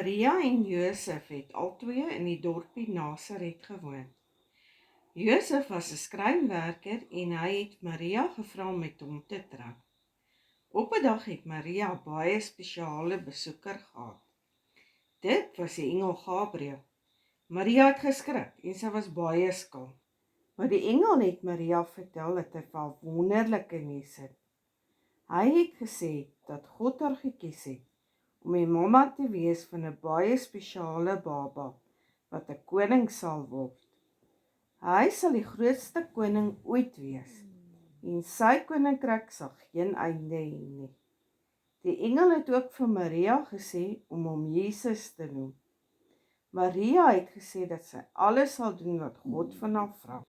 Maria en Josef het albei in die dorpie Nasaret gewoon. Josef was 'n skrynwerker en hy het Maria gevra om met hom te trou. Op 'n dag het Maria 'n baie spesiale besoeker gehad. Dit was die engel Gabriël. Maria het geskrik en sy was baie skaam. Maar die engel het Maria vertel dat hy vir haar wonderlike nuus het. Hy het gesê dat God haar gekies het om die mamma te wees van 'n baie spesiale baba wat 'n koning sal word. Hy sal die grootste koning ooit wees en sy koninkryk sal geen einde hê nie. Die engel het ook vir Maria gesê om hom Jesus te noem. Maria het gesê dat sy alles sal doen wat God van haar vra.